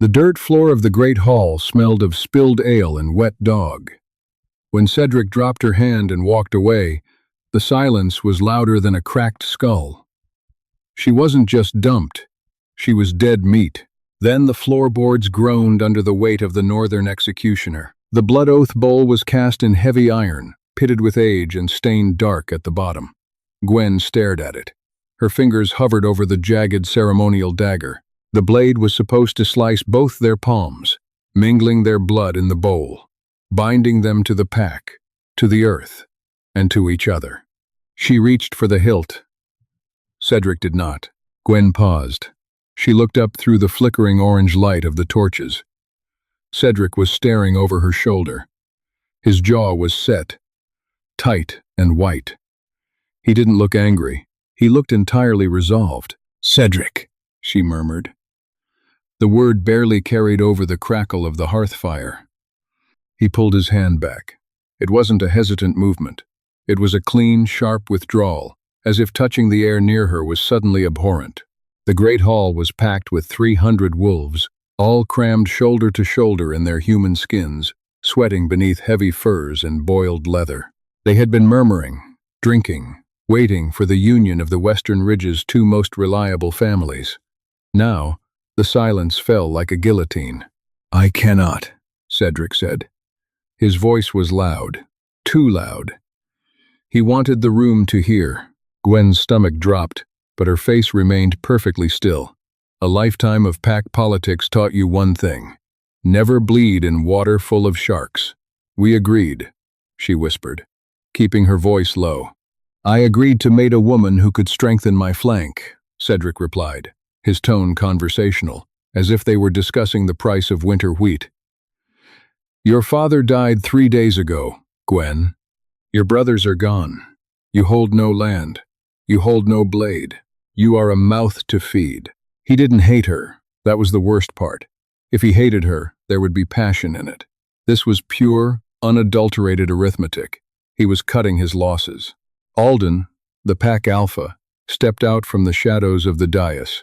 The dirt floor of the great hall smelled of spilled ale and wet dog. When Cedric dropped her hand and walked away, the silence was louder than a cracked skull. She wasn't just dumped, she was dead meat. Then the floorboards groaned under the weight of the northern executioner. The blood oath bowl was cast in heavy iron, pitted with age and stained dark at the bottom. Gwen stared at it. Her fingers hovered over the jagged ceremonial dagger. The blade was supposed to slice both their palms, mingling their blood in the bowl, binding them to the pack, to the earth, and to each other. She reached for the hilt. Cedric did not. Gwen paused. She looked up through the flickering orange light of the torches. Cedric was staring over her shoulder. His jaw was set, tight and white. He didn't look angry. He looked entirely resolved. "Cedric," she murmured. The word barely carried over the crackle of the hearth fire. He pulled his hand back. It wasn't a hesitant movement. It was a clean, sharp withdrawal, as if touching the air near her was suddenly abhorrent. The great hall was packed with 300 wolves, all crammed shoulder to shoulder in their human skins, sweating beneath heavy furs and boiled leather. They had been murmuring, drinking, waiting for the union of the Western Ridge's two most reliable families. Now, the silence fell like a guillotine. "I cannot," Cedric said. His voice was loud, too loud. He wanted the room to hear. Gwen's stomach dropped, but her face remained perfectly still. A lifetime of pack politics taught you one thing: never bleed in water full of sharks. "We agreed," she whispered, keeping her voice low. "I agreed to mate a woman who could strengthen my flank," Cedric replied, his tone conversational, as if they were discussing the price of winter wheat. "Your father died 3 days ago, Gwen. Your brothers are gone. You hold no land. You hold no blade. You are a mouth to feed." He didn't hate her. That was the worst part. If he hated her, there would be passion in it. This was pure, unadulterated arithmetic. He was cutting his losses. Alden, the pack alpha, stepped out from the shadows of the dais.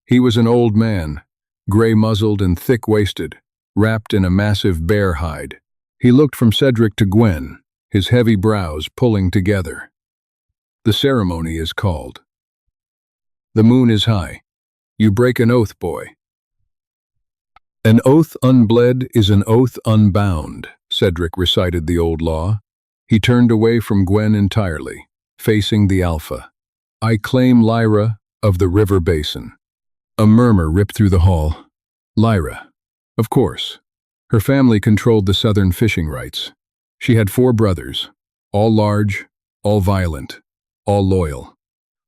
He was an old man, gray-muzzled and thick-waisted, wrapped in a massive bear hide. He looked from Cedric to Gwen, his heavy brows pulling together. "The ceremony is called. The moon is high. You break an oath, boy." "An oath unbled is an oath unbound," Cedric recited the old law. He turned away from Gwen entirely, facing the alpha. "I claim Lyra of the river basin." A murmur ripped through the hall. Lyra. Of course. Her family controlled the southern fishing rights. She had 4 brothers, all large, all violent, all loyal.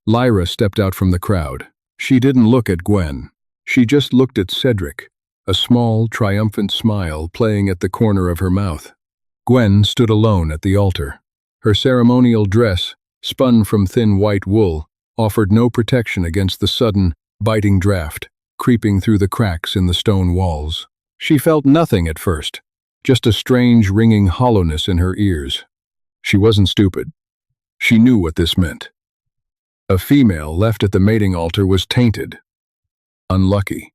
Lyra stepped out from the crowd. She didn't look at Gwen. She just looked at Cedric, a small, triumphant smile playing at the corner of her mouth. Gwen stood alone at the altar. Her ceremonial dress, spun from thin white wool, offered no protection against the sudden, biting draft, creeping through the cracks in the stone walls. She felt nothing at first, just a strange ringing hollowness in her ears. She wasn't stupid. She knew what this meant. A female left at the mating altar was tainted. Unlucky.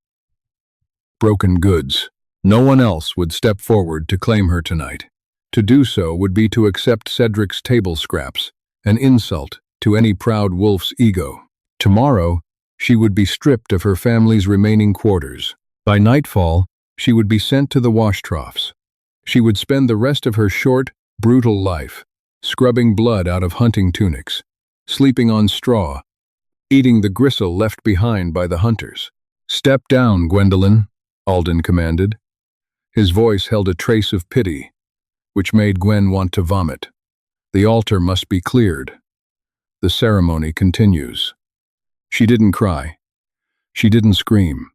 Broken goods. No one else would step forward to claim her tonight. To do so would be to accept Cedric's table scraps, an insult to any proud wolf's ego. Tomorrow, she would be stripped of her family's remaining quarters. By nightfall, she would be sent to the wash troughs. She would spend the rest of her short, brutal life, scrubbing blood out of hunting tunics, sleeping on straw, eating the gristle left behind by the hunters. "Step down, Gwendolyn," Alden commanded. His voice held a trace of pity, which made Gwen want to vomit. The altar must be cleared. The ceremony continues. She didn't cry. She didn't scream.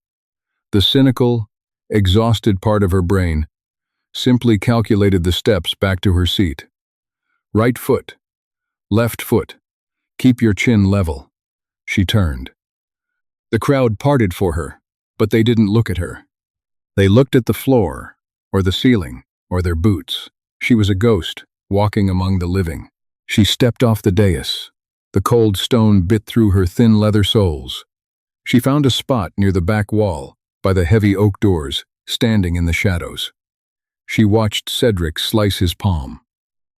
The cynical, exhausted part of her brain simply calculated the steps back to her seat. Right foot, left foot, keep your chin level. She turned. The crowd parted for her, but they didn't look at her. They looked at the floor, or the ceiling, or their boots. She was a ghost, walking among the living. She stepped off the dais. The cold stone bit through her thin leather soles. She found a spot near the back wall, by the heavy oak doors, standing in the shadows. She watched Cedric slice his palm.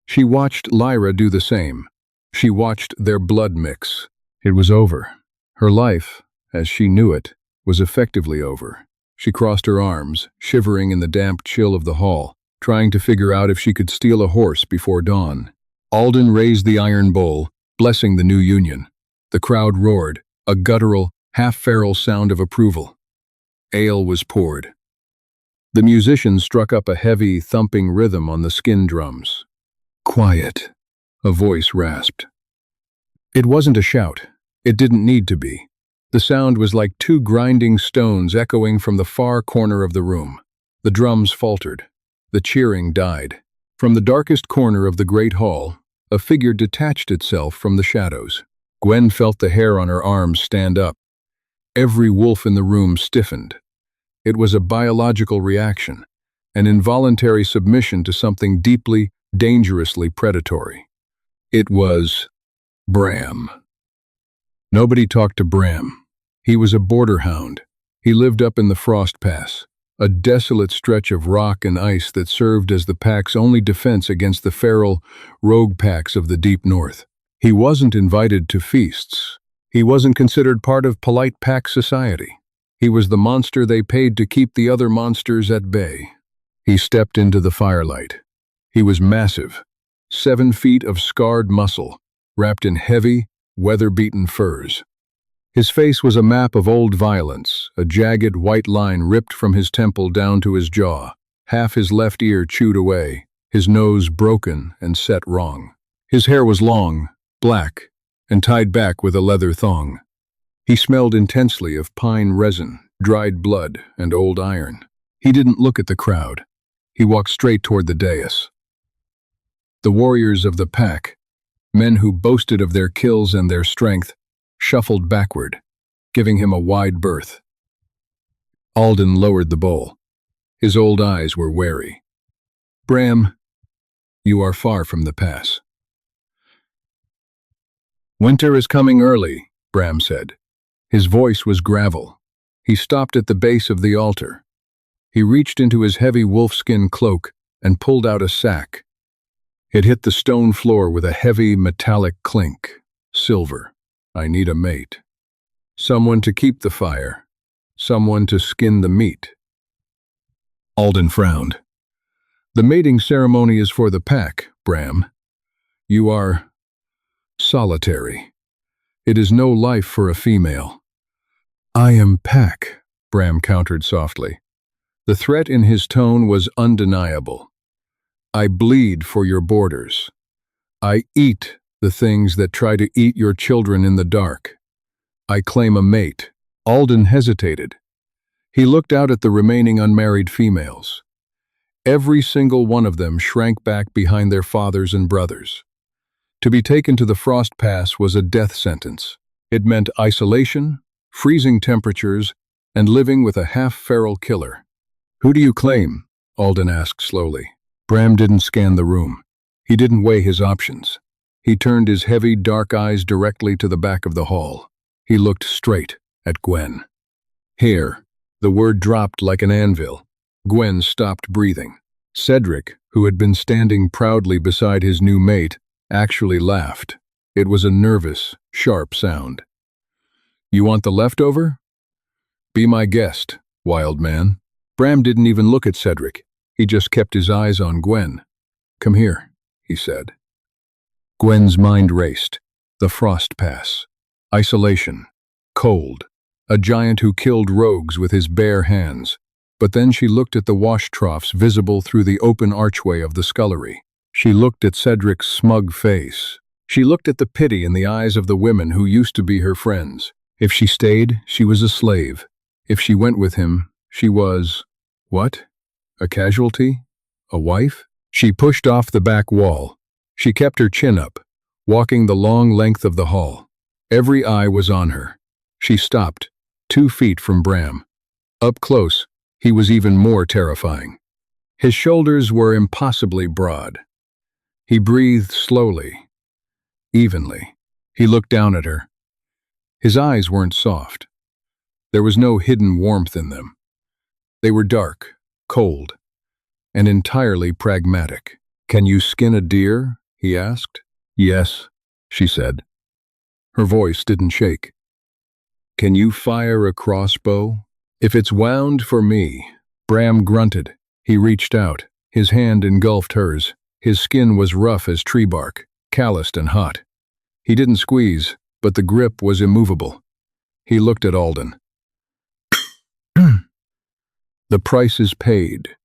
She watched Lyra do the same. She watched their blood mix. It was over. Her life, as she knew it, was effectively over. She crossed her arms, shivering in the damp chill of the hall, trying to figure out if she could steal a horse before dawn. Alden raised the iron bowl, blessing the new union. The crowd roared, a guttural, half-feral sound of approval. Ale was poured. The musicians struck up a heavy, thumping rhythm on the skin drums. "Quiet," a voice rasped. It wasn't a shout. It didn't need to be. The sound was like two grinding stones echoing from the far corner of the room. The drums faltered. The cheering died. From the darkest corner of the great hall, a figure detached itself from the shadows. Gwen felt the hair on her arms stand up. Every wolf in the room stiffened. It was a biological reaction, an involuntary submission to something deeply, dangerously predatory. It was Bram. Nobody talked to Bram. He was a border hound. He lived up in the Frost Pass, a desolate stretch of rock and ice that served as the pack's only defense against the feral, rogue packs of the deep north. He wasn't invited to feasts. He wasn't considered part of polite pack society. He was the monster they paid to keep the other monsters at bay. He stepped into the firelight. He was massive, 7 feet of scarred muscle, wrapped in heavy, weather-beaten furs. His face was a map of old violence, a jagged white line ripped from his temple down to his jaw, half his left ear chewed away, his nose broken and set wrong. His hair was long, black, and tied back with a leather thong. He smelled intensely of pine resin, dried blood, and old iron. He didn't look at the crowd. He walked straight toward the dais. The warriors of the pack, men who boasted of their kills and their strength, shuffled backward, giving him a wide berth. Alden lowered the bowl. His old eyes were wary. "Bram, you are far from the pass." "Winter is coming early," Bram said. His voice was gravel. He stopped at the base of the altar. He reached into his heavy wolfskin cloak and pulled out a sack. It hit the stone floor with a heavy metallic clink. "Silver. I need a mate. Someone to keep the fire. Someone to skin the meat." Alden frowned. "The mating ceremony is for the pack, Bram. You are solitary. It is no life for a female." "I am pack," Bram countered softly. The threat in his tone was undeniable. "I bleed for your borders. I eat the things that try to eat your children in the dark. I claim a mate." Alden hesitated. He looked out at the remaining unmarried females. Every single one of them shrank back behind their fathers and brothers. To be taken to the Frost Pass was a death sentence. It meant isolation, freezing temperatures, and living with a half-feral killer. "Who do you claim?" Alden asked slowly. Bram didn't scan the room. He didn't weigh his options. He turned his heavy, dark eyes directly to the back of the hall. He looked straight at Gwen. "Here." The word dropped like an anvil. Gwen stopped breathing. Cedric, who had been standing proudly beside his new mate, actually laughed. It was a nervous, sharp sound. "You want the leftover? Be my guest, wild man." Bram didn't even look at Cedric. He just kept his eyes on Gwen. "Come here," he said. Gwen's mind raced. The Frost Pass. Isolation. Cold. A giant who killed rogues with his bare hands. But then she looked at the wash troughs visible through the open archway of the scullery. She looked at Cedric's smug face. She looked at the pity in the eyes of the women who used to be her friends. If she stayed, she was a slave. If she went with him, she was... what? A casualty? A wife? She pushed off the back wall. She kept her chin up, walking the long length of the hall. Every eye was on her. She stopped, 2 feet from Bram. Up close, he was even more terrifying. His shoulders were impossibly broad. He breathed slowly, evenly. He looked down at her. His eyes weren't soft. There was no hidden warmth in them. They were dark, cold, and entirely pragmatic. "Can you skin a deer?" he asked. "Yes," she said. Her voice didn't shake. "Can you fire a crossbow?" "If it's wound for me." Bram grunted. He reached out. His hand engulfed hers. His skin was rough as tree bark, calloused and hot. He didn't squeeze, but the grip was immovable. He looked at Alden. "The price is paid.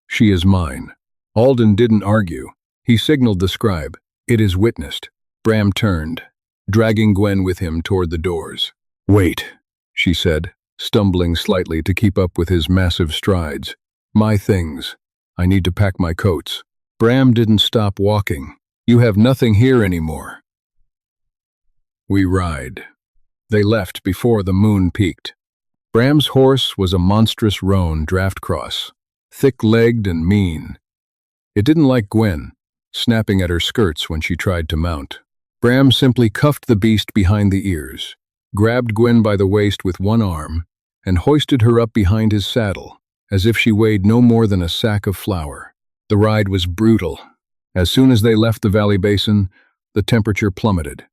She is mine." Alden didn't argue. He signaled the scribe. "It is witnessed." Bram turned, dragging Gwen with him toward the doors. "Wait," she said, stumbling slightly to keep up with his massive strides. "My things. I need to pack my coats." Bram didn't stop walking. "You have nothing here anymore." "We ride." They left before the moon peaked. Bram's horse was a monstrous roan draft cross, thick-legged and mean. It didn't like Gwen, snapping at her skirts when she tried to mount. Bram simply cuffed the beast behind the ears, grabbed Gwen by the waist with one arm, and hoisted her up behind his saddle, as if she weighed no more than a sack of flour. The ride was brutal. As soon as they left the valley basin, the temperature plummeted.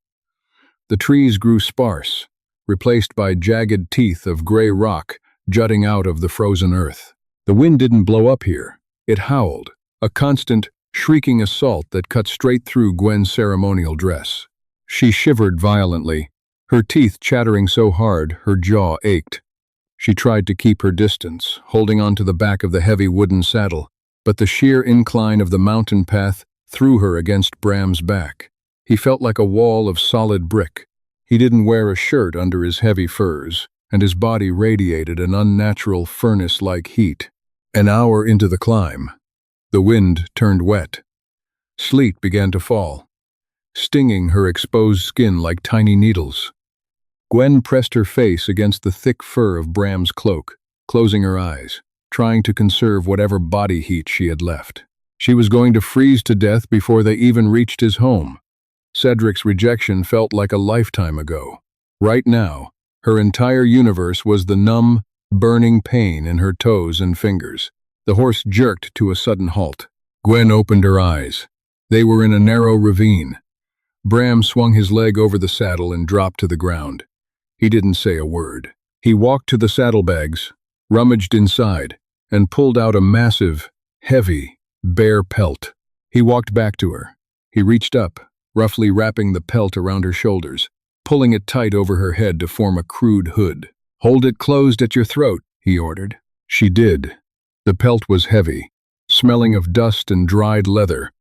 The trees grew sparse, replaced by jagged teeth of gray rock jutting out of the frozen earth. The wind didn't blow up here. It howled, a constant, shrieking assault that cut straight through Gwen's ceremonial dress. She shivered violently, her teeth chattering so hard her jaw ached. She tried to keep her distance, holding onto the back of the heavy wooden saddle, but the sheer incline of the mountain path threw her against Bram's back. He felt like a wall of solid brick. He didn't wear a shirt under his heavy furs, and his body radiated an unnatural furnace-like heat. An hour into the climb, the wind turned wet. Sleet began to fall, stinging her exposed skin like tiny needles. Gwen pressed her face against the thick fur of Bram's cloak, closing her eyes, trying to conserve whatever body heat she had left. She was going to freeze to death before they even reached his home. Cedric's rejection felt like a lifetime ago. Right now, her entire universe was the numb, burning pain in her toes and fingers. The horse jerked to a sudden halt. Gwen opened her eyes. They were in a narrow ravine. Bram swung his leg over the saddle and dropped to the ground. He didn't say a word. He walked to the saddlebags, rummaged inside, and pulled out a massive, heavy, bare pelt. He walked back to her. He reached up, roughly wrapping the pelt around her shoulders, pulling it tight over her head to form a crude hood. "Hold it closed at your throat," he ordered. She did. The pelt was heavy, smelling of dust and dried leather,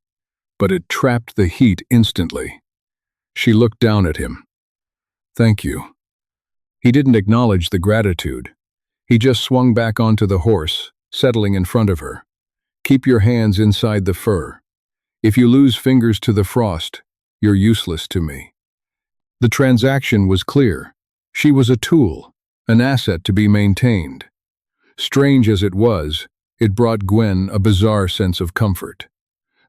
but it trapped the heat instantly. She looked down at him. "Thank you." He didn't acknowledge the gratitude. He just swung back onto the horse, settling in front of her. "Keep your hands inside the fur. If you lose fingers to the frost, you're useless to me." The transaction was clear. She was a tool, an asset to be maintained. Strange as it was, it brought Gwen a bizarre sense of comfort.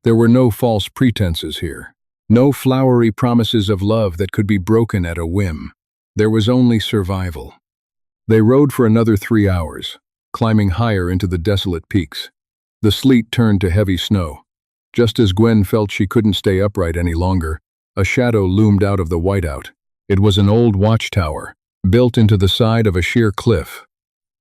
There were no false pretenses here, no flowery promises of love that could be broken at a whim. There was only survival. They rode for another 3 hours, climbing higher into the desolate peaks. The sleet turned to heavy snow. Just as Gwen felt she couldn't stay upright any longer, a shadow loomed out of the whiteout. It was an old watchtower, built into the side of a sheer cliff.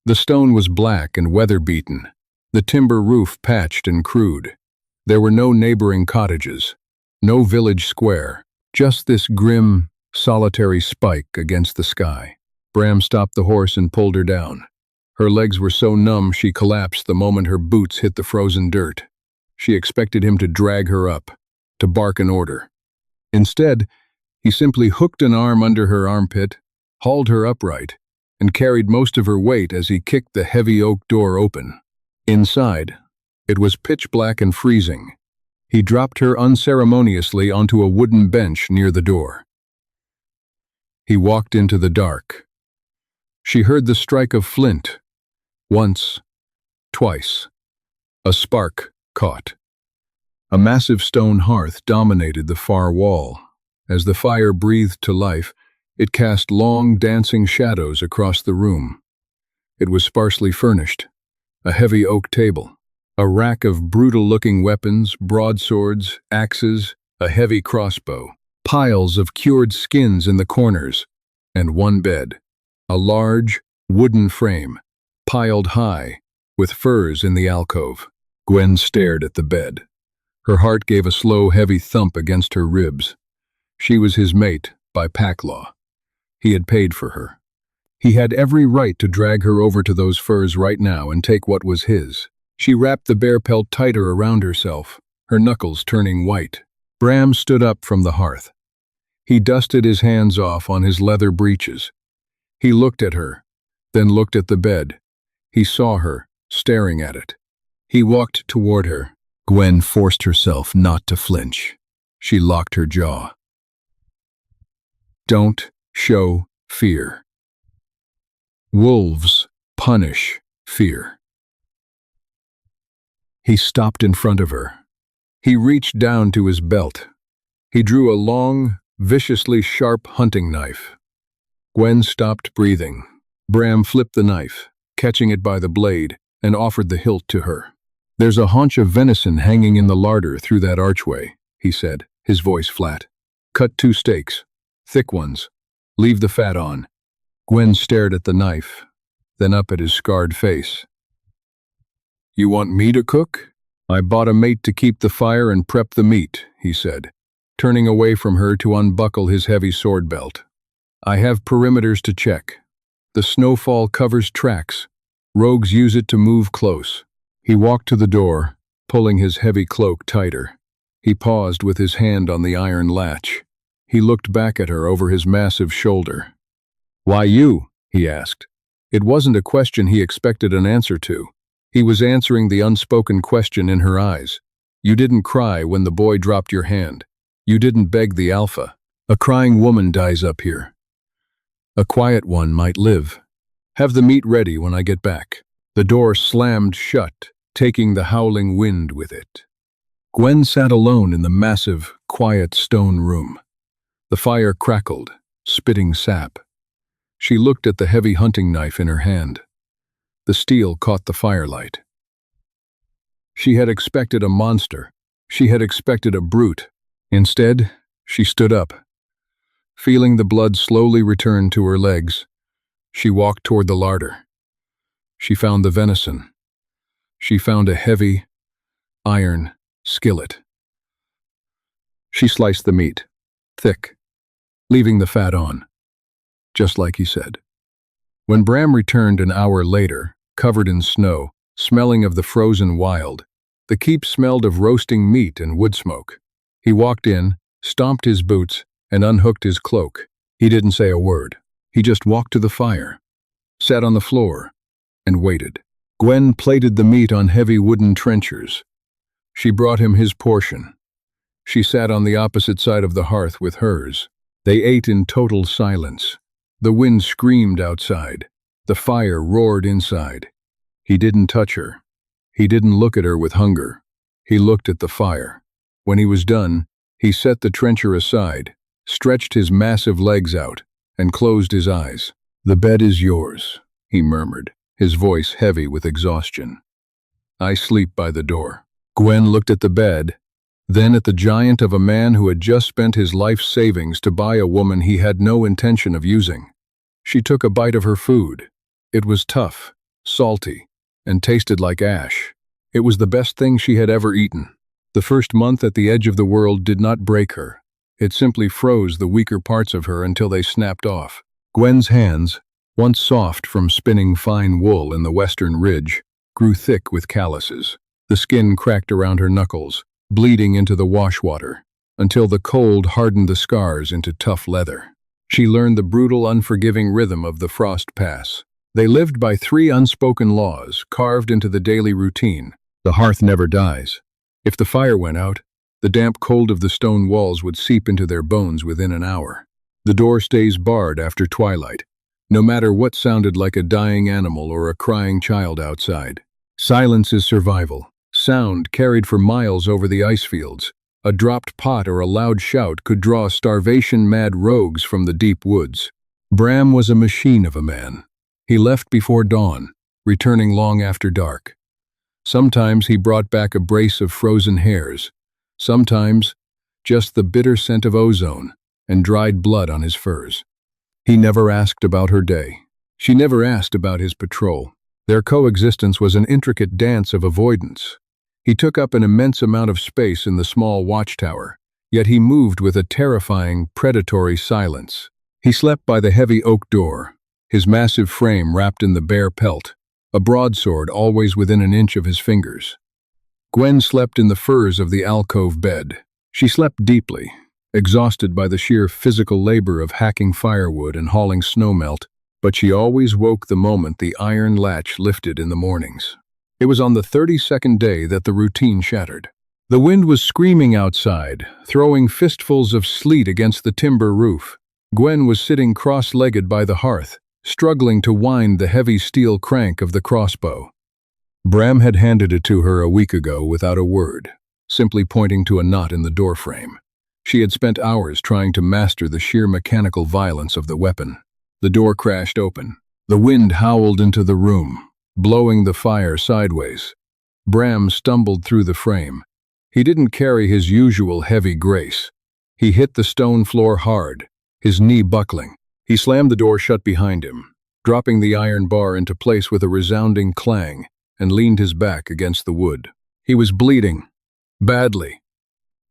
The stone was black and weather-beaten, the timber roof patched and crude. There were no neighboring cottages, no village square, just this grim, solitary spike against the sky. Bram stopped the horse and pulled her down. Her legs were so numb she collapsed the moment her boots hit the frozen dirt. She expected him to drag her up, to bark an order. Instead, he simply hooked an arm under her armpit, hauled her upright, and carried most of her weight as he kicked the heavy oak door open. Inside, it was pitch black and freezing. He dropped her unceremoniously onto a wooden bench near the door. He walked into the dark. She heard the strike of flint. Once, twice. A spark caught. A massive stone hearth dominated the far wall. As the fire breathed to life, it cast long, dancing shadows across the room. It was sparsely furnished. A heavy oak table, a rack of brutal-looking weapons, broadswords, axes, a heavy crossbow, piles of cured skins in the corners, and one bed, a large, wooden frame, piled high, with furs in the alcove. Gwen stared at the bed. Her heart gave a slow, heavy thump against her ribs. She was his mate, by pack law. He had paid for her. He had every right to drag her over to those furs right now and take what was his. She wrapped the bear pelt tighter around herself, her knuckles turning white. Bram stood up from the hearth. He dusted his hands off on his leather breeches. He looked at her, then looked at the bed. He saw her, staring at it. He walked toward her. Gwen forced herself not to flinch. She locked her jaw. Don't show fear. Wolves punish fear. He stopped in front of her. He reached down to his belt. He drew a long, viciously sharp hunting knife. Gwen stopped breathing. Bram flipped the knife, catching it by the blade, and offered the hilt to her. "There's a haunch of venison hanging in the larder through that archway," he said, his voice flat. "Cut 2 steaks, thick ones. Leave the fat on." Gwen stared at the knife, then up at his scarred face. "You want me to cook? I bought a mate to keep the fire and prep the meat," he said, turning away from her to unbuckle his heavy sword belt. "I have perimeters to check. The snowfall covers tracks. Rogues use it to move close." He walked to the door, pulling his heavy cloak tighter. He paused with his hand on the iron latch. He looked back at her over his massive shoulder. "Why you?" he asked. It wasn't a question he expected an answer to. He was answering the unspoken question in her eyes. "You didn't cry when the boy dropped your hand. You didn't beg the alpha. A crying woman dies up here. A quiet one might live. Have the meat ready when I get back." The door slammed shut, taking the howling wind with it. Gwen sat alone in the massive, quiet stone room. The fire crackled, spitting sap. She looked at the heavy hunting knife in her hand. The steel caught the firelight. She had expected a monster. She had expected a brute. Instead, she stood up. Feeling the blood slowly return to her legs, she walked toward the larder. She found the venison. She found a heavy, iron skillet. She sliced the meat, thick, leaving the fat on, just like he said. When Bram returned an hour later, covered in snow, smelling of the frozen wild, the keep smelled of roasting meat and wood smoke. He walked in, stomped his boots, and unhooked his cloak. He didn't say a word. He just walked to the fire, sat on the floor, and waited. Gwen plated the meat on heavy wooden trenchers. She brought him his portion. She sat on the opposite side of the hearth with hers. They ate in total silence. The wind screamed outside. The fire roared inside. He didn't touch her. He didn't look at her with hunger. He looked at the fire. When he was done, he set the trencher aside, stretched his massive legs out, and closed his eyes. "The bed is yours," he murmured, his voice heavy with exhaustion. "I sleep by the door." Gwen looked at the bed, then at the giant of a man who had just spent his life savings to buy a woman he had no intention of using. She took a bite of her food. It was tough, salty, and tasted like ash. It was the best thing she had ever eaten. The first month at the edge of the world did not break her. It simply froze the weaker parts of her until they snapped off. Gwen's hands, once soft from spinning fine wool in the western ridge, grew thick with calluses. The skin cracked around her knuckles, bleeding into the wash water, until the cold hardened the scars into tough leather. She learned the brutal, unforgiving rhythm of the frost pass. They lived by 3 unspoken laws, carved into the daily routine. The hearth never dies. If the fire went out, the damp cold of the stone walls would seep into their bones within an hour. The door stays barred after twilight, no matter what sounded like a dying animal or a crying child outside. Silence is survival. Sound carried for miles over the ice fields. A dropped pot or a loud shout could draw starvation-mad rogues from the deep woods. Bram was a machine of a man. He left before dawn, returning long after dark. Sometimes he brought back a brace of frozen hares. Sometimes just the bitter scent of ozone and dried blood on his furs. He never asked about her day. She never asked about his patrol. Their coexistence was an intricate dance of avoidance. He took up an immense amount of space in the small watchtower, yet he moved with a terrifying, predatory silence. He slept by the heavy oak door, his massive frame wrapped in the bare pelt, a broadsword always within an inch of his fingers. Gwen slept in the furs of the alcove bed. She slept deeply, exhausted by the sheer physical labor of hacking firewood and hauling snowmelt, but she always woke the moment the iron latch lifted in the mornings. It was on the 32nd day that the routine shattered. The wind was screaming outside, throwing fistfuls of sleet against the timber roof. Gwen was sitting cross-legged by the hearth, struggling to wind the heavy steel crank of the crossbow. Bram had handed it to her a week ago without a word, simply pointing to a knot in the doorframe. She had spent hours trying to master the sheer mechanical violence of the weapon. The door crashed open. The wind howled into the room, blowing the fire sideways. Bram stumbled through the frame. He didn't carry his usual heavy grace. He hit the stone floor hard, his knee buckling. He slammed the door shut behind him, dropping the iron bar into place with a resounding clang, and leaned his back against the wood. He was bleeding, badly.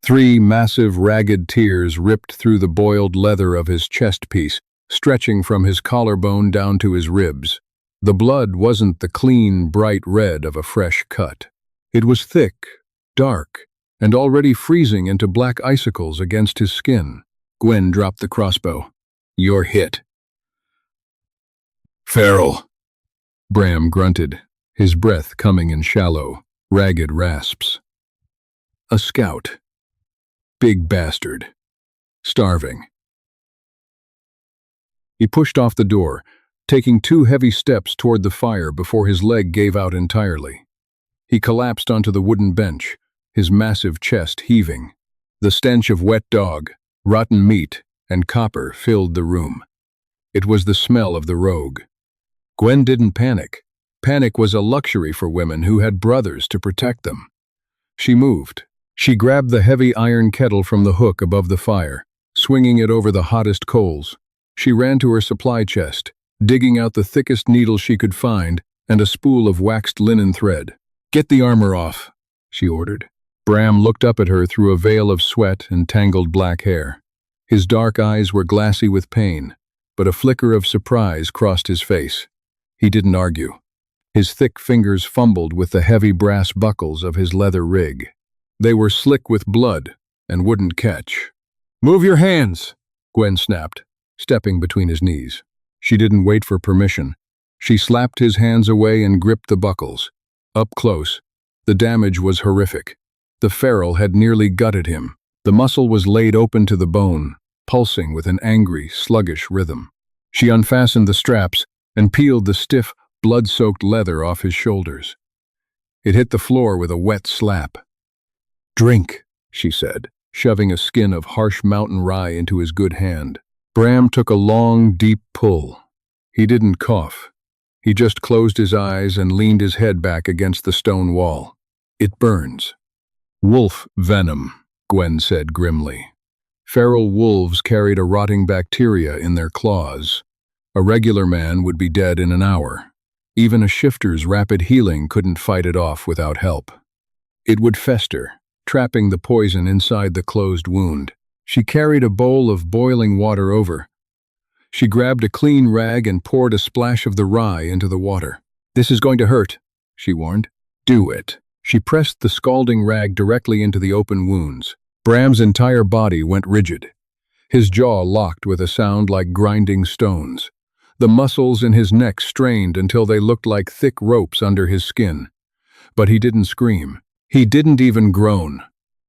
3 massive, ragged tears ripped through the boiled leather of his chest piece, stretching from his collarbone down to his ribs. The blood wasn't the clean, bright red of a fresh cut. It was thick, dark, and already freezing into black icicles against his skin. Gwen dropped the crossbow. "You're hit." "Feral," Bram grunted, his breath coming in shallow, ragged rasps. "A scout. Big bastard. Starving." He pushed off the door, taking 2 heavy steps toward the fire before his leg gave out entirely. He collapsed onto the wooden bench, his massive chest heaving. The stench of wet dog, rotten meat, and copper filled the room. It was the smell of the rogue. Gwen didn't panic. Panic was a luxury for women who had brothers to protect them. She moved. She grabbed the heavy iron kettle from the hook above the fire, swinging it over the hottest coals. She ran to her supply chest, digging out the thickest needle she could find and a spool of waxed linen thread. "Get the armor off," she ordered. Bram looked up at her through a veil of sweat and tangled black hair. His dark eyes were glassy with pain, but a flicker of surprise crossed his face. He didn't argue. His thick fingers fumbled with the heavy brass buckles of his leather rig. They were slick with blood and wouldn't catch. "Move your hands," Gwen snapped, stepping between his knees. She didn't wait for permission. She slapped his hands away and gripped the buckles. Up close, the damage was horrific. The feral had nearly gutted him. The muscle was laid open to the bone, pulsing with an angry, sluggish rhythm. She unfastened the straps and peeled the stiff, blood-soaked leather off his shoulders. It hit the floor with a wet slap. "Drink," she said, shoving a skin of harsh mountain rye into his good hand. Bram took a long, deep pull. He didn't cough. He just closed his eyes and leaned his head back against the stone wall. "It burns." "Wolf venom," Gwen said grimly. Feral wolves carried a rotting bacteria in their claws. A regular man would be dead in an hour. Even a shifter's rapid healing couldn't fight it off without help. It would fester, trapping the poison inside the closed wound. She carried a bowl of boiling water over. She grabbed a clean rag and poured a splash of the rye into the water. "This is going to hurt," she warned. "Do it." She pressed the scalding rag directly into the open wounds. Bram's entire body went rigid. His jaw locked with a sound like grinding stones. The muscles in his neck strained until they looked like thick ropes under his skin. But he didn't scream. He didn't even groan.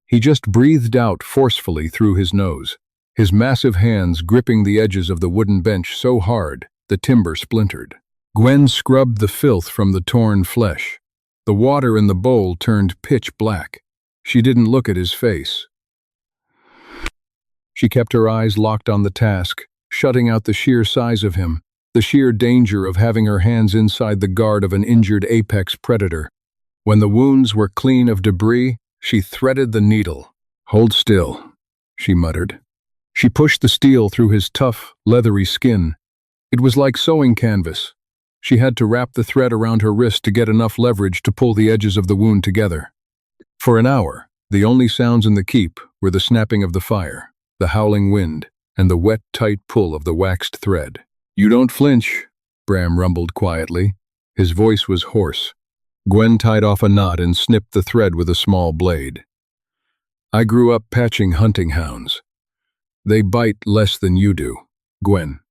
He just breathed out forcefully through his nose, his massive hands gripping the edges of the wooden bench so hard the timber splintered. Gwen scrubbed the filth from the torn flesh. The water in the bowl turned pitch black. She didn't look at his face. She kept her eyes locked on the task, shutting out the sheer size of him, the sheer danger of having her hands inside the guard of an injured apex predator. When the wounds were clean of debris, she threaded the needle. "Hold still," she muttered. She pushed the steel through his tough, leathery skin. It was like sewing canvas. She had to wrap the thread around her wrist to get enough leverage to pull the edges of the wound together. For an hour, the only sounds in the keep were the snapping of the fire, the howling wind, and the wet, tight pull of the waxed thread. "You don't flinch," Bram rumbled quietly. His voice was hoarse. Gwen tied off a knot and snipped the thread with a small blade. "I grew up patching hunting hounds. They bite less than you do, Gwen."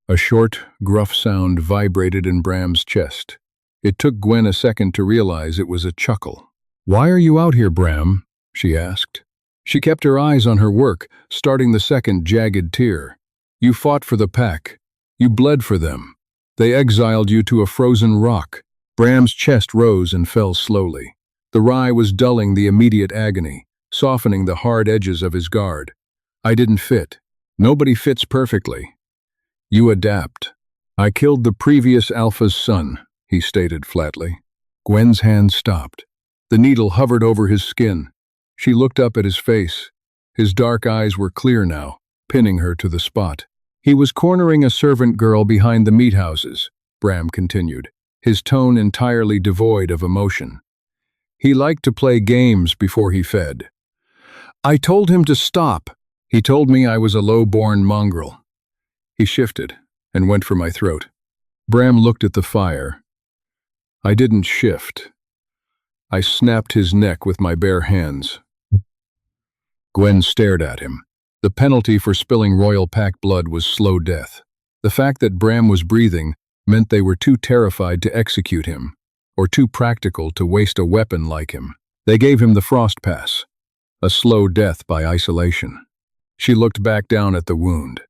A short, gruff sound vibrated in Bram's chest. It took Gwen a second to realize it was a chuckle. "Why are you out here, Bram?" she asked. She kept her eyes on her work, starting the second jagged tear. "You fought for the pack. You bled for them. They exiled you to a frozen rock." Bram's chest rose and fell slowly. The rye was dulling the immediate agony, softening the hard edges of his guard. "I didn't fit. Nobody fits perfectly. You adapt. I killed the previous Alpha's son," he stated flatly. Gwen's hand stopped. The needle hovered over his skin. She looked up at his face. His dark eyes were clear now, pinning her to the spot. "He was cornering a servant girl behind the meat houses," Bram continued, his tone entirely devoid of emotion. "He liked to play games before he fed. I told him to stop. He told me I was a low-born mongrel." He shifted and went for my throat. Bram looked at the fire. I didn't shift. I snapped his neck with my bare hands. Gwen stared at him. The penalty for spilling royal pack blood was slow death. The fact that Bram was breathing meant they were too terrified to execute him, or too practical to waste a weapon like him. They gave him the frost pass, a slow death by isolation. She looked back down at the wound.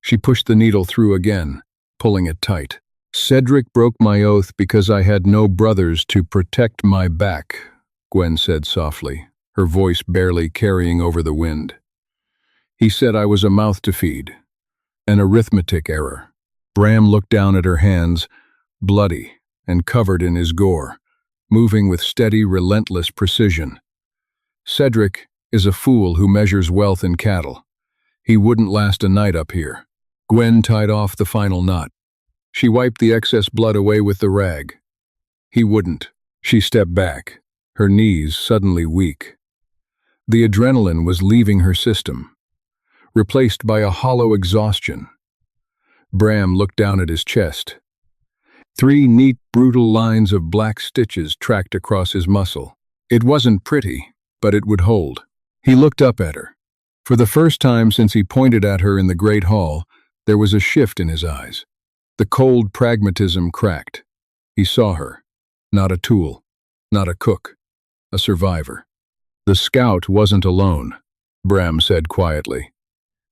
She pushed the needle through again, pulling it tight. "Cedric broke my oath because I had no brothers to protect my back," Gwen said softly, her voice barely carrying over the wind. "He said I was a mouth to feed, an arithmetic error." Bram looked down at her hands, bloody and covered in his gore, moving with steady, relentless precision. "Cedric is a fool who measures wealth in cattle. He wouldn't last a night up here." Gwen tied off the final knot. She wiped the excess blood away with the rag. "He wouldn't." She stepped back, her knees suddenly weak. The adrenaline was leaving her system, replaced by a hollow exhaustion. Bram looked down at his chest. 3 neat, brutal lines of black stitches tracked across his muscle. It wasn't pretty, but it would hold. He looked up at her. For the first time since he pointed at her in the great hall, there was a shift in his eyes. The cold pragmatism cracked. He saw her. Not a tool, not a cook, a survivor. "The scout wasn't alone," Bram said quietly.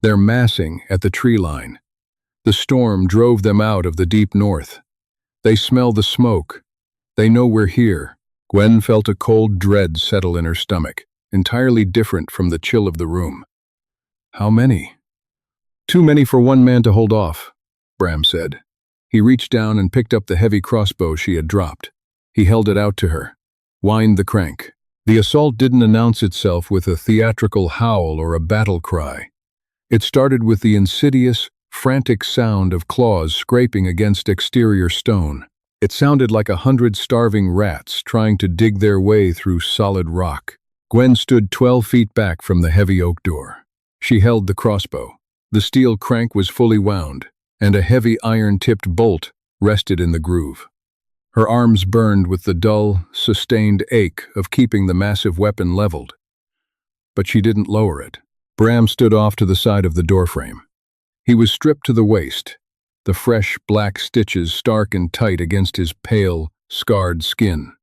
"They're massing at the tree line. The storm drove them out of the deep north. They smell the smoke. They know we're here." Gwen felt a cold dread settle in her stomach, entirely different from the chill of the room. "How many?" "Too many for one man to hold off," Bram said. He reached down and picked up the heavy crossbow she had dropped. He held it out to her, whined the crank. The assault didn't announce itself with a theatrical howl or a battle cry. It started with the insidious, frantic sound of claws scraping against exterior stone. It sounded like 100 starving rats trying to dig their way through solid rock. Gwen stood 12 feet back from the heavy oak door. She held the crossbow. The steel crank was fully wound, and a heavy iron-tipped bolt rested in the groove. Her arms burned with the dull, sustained ache of keeping the massive weapon leveled. But she didn't lower it. Bram stood off to the side of the doorframe. He was stripped to the waist, the fresh black stitches stark and tight against his pale, scarred skin.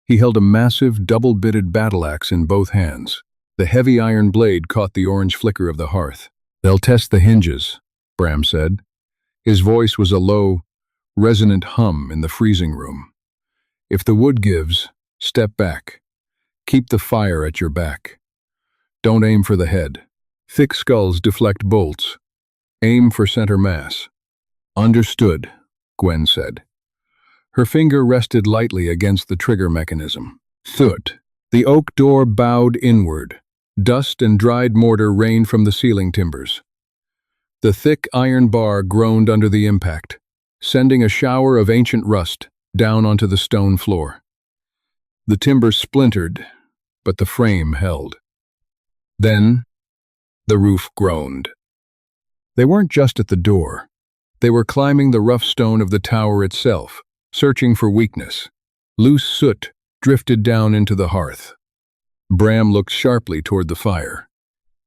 He held a massive, double-bitted battle axe in both hands. The heavy iron blade caught the orange flicker of the hearth. "They'll test the hinges," Bram said. His voice was a low, resonant hum in the freezing room. "If the wood gives, step back. Keep the fire at your back. Don't aim for the head. Thick skulls deflect bolts. Aim for center mass." "Understood," Gwen said. Her finger rested lightly against the trigger mechanism. Thud. The oak door bowed inward. Dust and dried mortar rained from the ceiling timbers. The thick iron bar groaned under the impact, sending a shower of ancient rust down onto the stone floor. The timber splintered, but the frame held. Then, the roof groaned. They weren't just at the door. They were climbing the rough stone of the tower itself, searching for weakness. Loose soot drifted down into the hearth. Bram looked sharply toward the fire.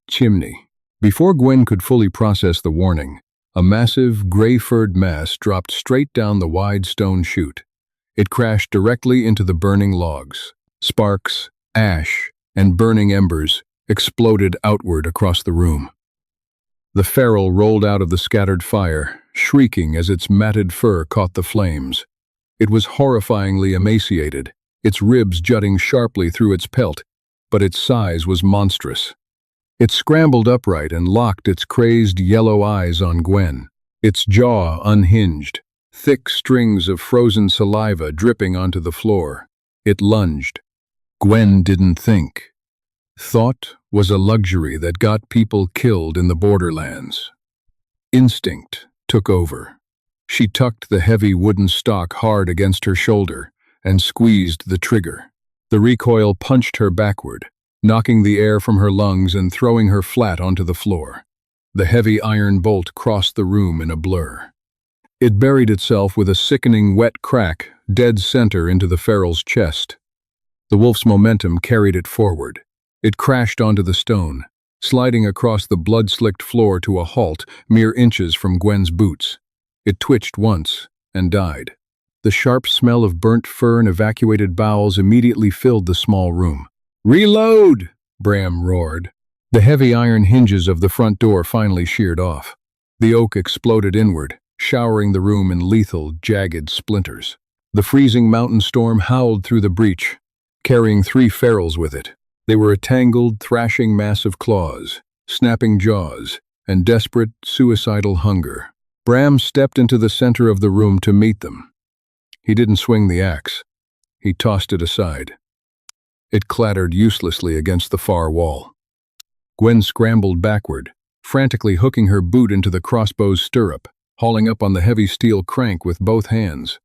Chimney. Before Gwen could fully process the warning, a massive, gray-furred mass dropped straight down the wide stone chute. It crashed directly into the burning logs. Sparks, ash, and burning embers exploded outward across the room. The feral rolled out of the scattered fire, shrieking as its matted fur caught the flames. It was horrifyingly emaciated, its ribs jutting sharply through its pelt, but its size was monstrous. It scrambled upright and locked its crazed yellow eyes on Gwen, its jaw unhinged, thick strings of frozen saliva dripping onto the floor. It lunged. Gwen didn't think. Thought was a luxury that got people killed in the borderlands. Instinct took over. She tucked the heavy wooden stock hard against her shoulder and squeezed the trigger. The recoil punched her backward, knocking the air from her lungs and throwing her flat onto the floor. The heavy iron bolt crossed the room in a blur. It buried itself with a sickening wet crack dead center into the feral's chest. The wolf's momentum carried it forward. It crashed onto the stone, sliding across the blood-slicked floor to a halt mere inches from Gwen's boots. It twitched once and died. The sharp smell of burnt fur and evacuated bowels immediately filled the small room. "Reload!" Bram roared. The heavy iron hinges of the front door finally sheared off. The oak exploded inward, showering the room in lethal, jagged splinters. The freezing mountain storm howled through the breach, carrying 3 ferals with it. They were a tangled, thrashing mass of claws, snapping jaws, and desperate, suicidal hunger. Bram stepped into the center of the room to meet them. He didn't swing the axe. He tossed it aside. It clattered uselessly against the far wall. Gwen scrambled backward, frantically hooking her boot into the crossbow's stirrup, hauling up on the heavy steel crank with both hands.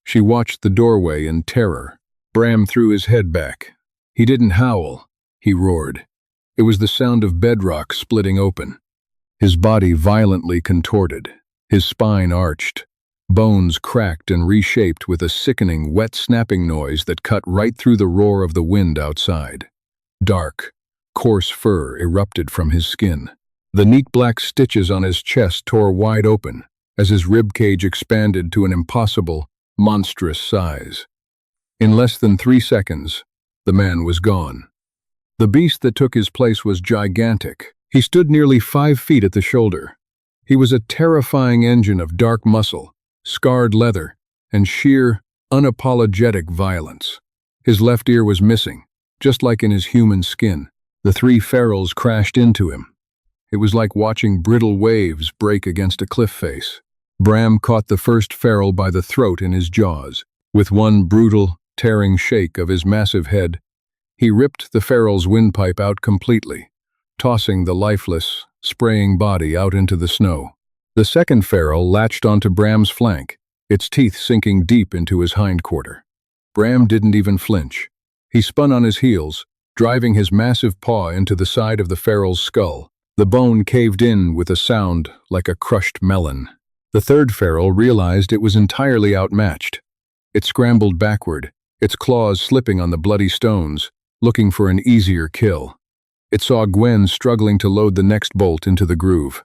She watched the doorway in terror. Bram threw his head back. He didn't howl. He roared. It was the sound of bedrock splitting open. His body violently contorted, his spine arched. Bones cracked and reshaped with a sickening, wet snapping noise that cut right through the roar of the wind outside. Dark, coarse fur erupted from his skin. The neat black stitches on his chest tore wide open as his rib cage expanded to an impossible, monstrous size. In less than 3 seconds, the man was gone. The beast that took his place was gigantic. He stood nearly 5 feet at the shoulder. He was a terrifying engine of dark muscle, scarred leather, and sheer, unapologetic violence. His left ear was missing, just like in his human skin. The 3 ferals crashed into him. It was like watching brittle waves break against a cliff face. Bram caught the first feral by the throat in his jaws. With one brutal, tearing shake of his massive head, he ripped the feral's windpipe out completely, tossing the lifeless, spraying body out into the snow. The second feral latched onto Bram's flank, its teeth sinking deep into his hindquarter. Bram didn't even flinch. He spun on his heels, driving his massive paw into the side of the feral's skull. The bone caved in with a sound like a crushed melon. The third feral realized it was entirely outmatched. It scrambled backward, its claws slipping on the bloody stones, looking for an easier kill. It saw Gwen struggling to load the next bolt into the groove.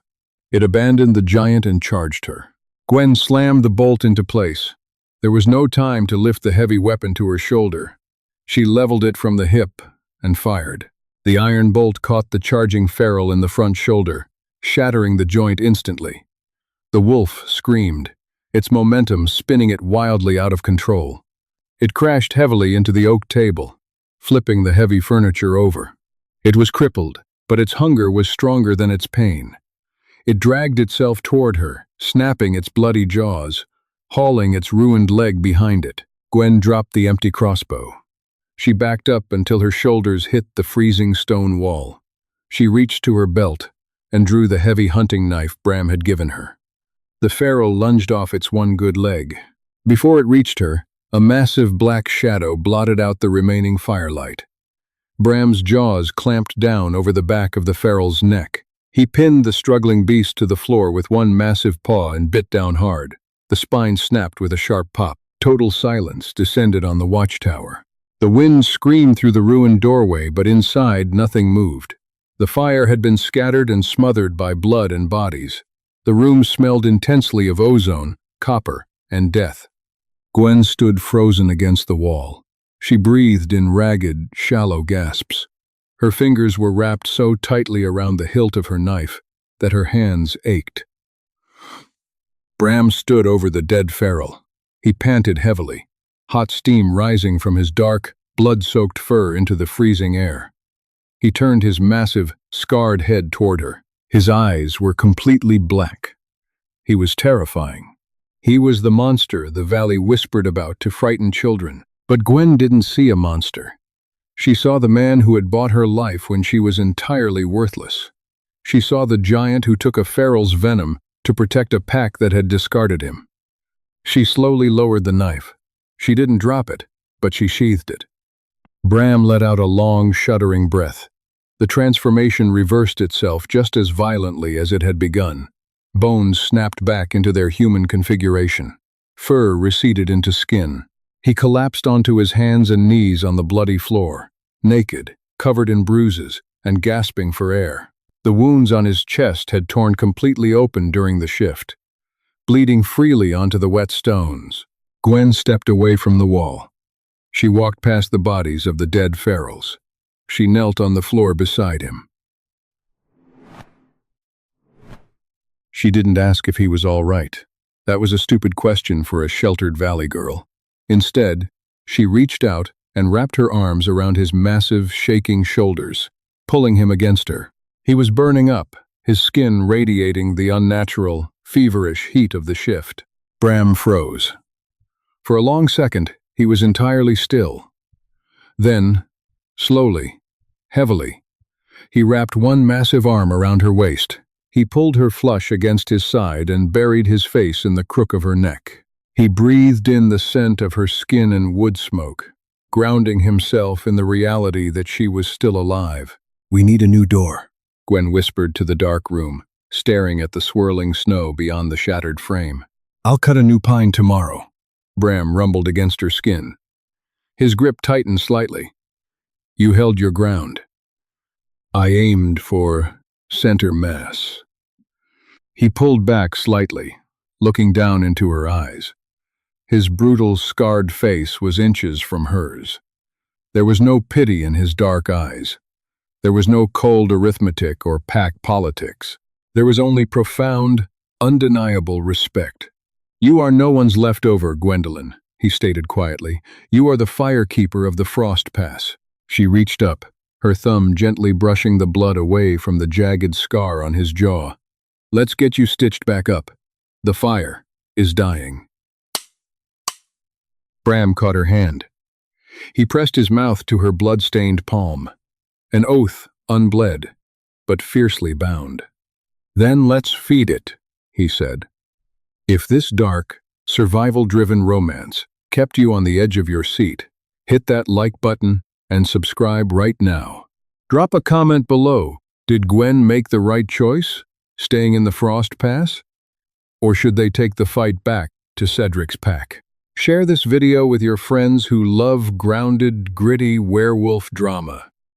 It abandoned the giant and charged her. Gwen slammed the bolt into place. There was no time to lift the heavy weapon to her shoulder. She leveled it from the hip and fired. The iron bolt caught the charging feral in the front shoulder, shattering the joint instantly. The wolf screamed, its momentum spinning it wildly out of control. It crashed heavily into the oak table, flipping the heavy furniture over. It was crippled, but its hunger was stronger than its pain. It dragged itself toward her, snapping its bloody jaws, hauling its ruined leg behind it. Gwen dropped the empty crossbow. She backed up until her shoulders hit the freezing stone wall. She reached to her belt and drew the heavy hunting knife Bram had given her. The feral lunged off its one good leg. Before it reached her, a massive black shadow blotted out the remaining firelight. Bram's jaws clamped down over the back of the feral's neck. He pinned the struggling beast to the floor with one massive paw and bit down hard. The spine snapped with a sharp pop. Total silence descended on the watchtower. The wind screamed through the ruined doorway, but inside nothing moved. The fire had been scattered and smothered by blood and bodies. The room smelled intensely of ozone, copper, and death. Gwen stood frozen against the wall. She breathed in ragged, shallow gasps. Her fingers were wrapped so tightly around the hilt of her knife that her hands ached. Bram stood over the dead feral. He panted heavily, hot steam rising from his dark, blood-soaked fur into the freezing air. He turned his massive, scarred head toward her. His eyes were completely black. He was terrifying. He was the monster the valley whispered about to frighten children. But Gwen didn't see a monster. She saw the man who had bought her life when she was entirely worthless. She saw the giant who took a feral's venom to protect a pack that had discarded him. She slowly lowered the knife. She didn't drop it, but she sheathed it. Bram let out a long, shuddering breath. The transformation reversed itself just as violently as it had begun. Bones snapped back into their human configuration. Fur receded into skin. He collapsed onto his hands and knees on the bloody floor, naked, covered in bruises, and gasping for air. The wounds on his chest had torn completely open during the shift, bleeding freely onto the wet stones. Gwen stepped away from the wall. She walked past the bodies of the dead ferals. She knelt on the floor beside him. She didn't ask if he was all right. That was a stupid question for a sheltered valley girl. Instead, she reached out and wrapped her arms around his massive, shaking shoulders, pulling him against her. He was burning up, his skin radiating the unnatural, feverish heat of the shift. Bram froze. For a long second, he was entirely still. Then, slowly, heavily, he wrapped one massive arm around her waist. He pulled her flush against his side and buried his face in the crook of her neck. He breathed in the scent of her skin and wood smoke, grounding himself in the reality that she was still alive. "We need a new door," Gwen whispered to the dark room, staring at the swirling snow beyond the shattered frame. "I'll cut a new pine tomorrow." Bram rumbled against her skin. His grip tightened slightly. "You held your ground. I aimed for center mass." He pulled back slightly, looking down into her eyes. His brutal, scarred face was inches from hers. There was no pity in his dark eyes. There was no cold arithmetic or pack politics. There was only profound, undeniable respect. "You are no one's leftover, Gwendolyn," he stated quietly. "You are the firekeeper of the Frost Pass." She reached up, her thumb gently brushing the blood away from the jagged scar on his jaw. "Let's get you stitched back up. The fire is dying." Bram caught her hand. He pressed his mouth to her blood-stained palm. An oath unbled, but fiercely bound. "Then let's feed it," he said. "If this dark, survival-driven romance kept you on the edge of your seat, hit that like button and subscribe right now. Drop a comment below. Did Gwen make the right choice, staying in the Frost Pass? Or should they take the fight back to Cedric's pack? Share this video with your friends who love grounded, gritty werewolf drama.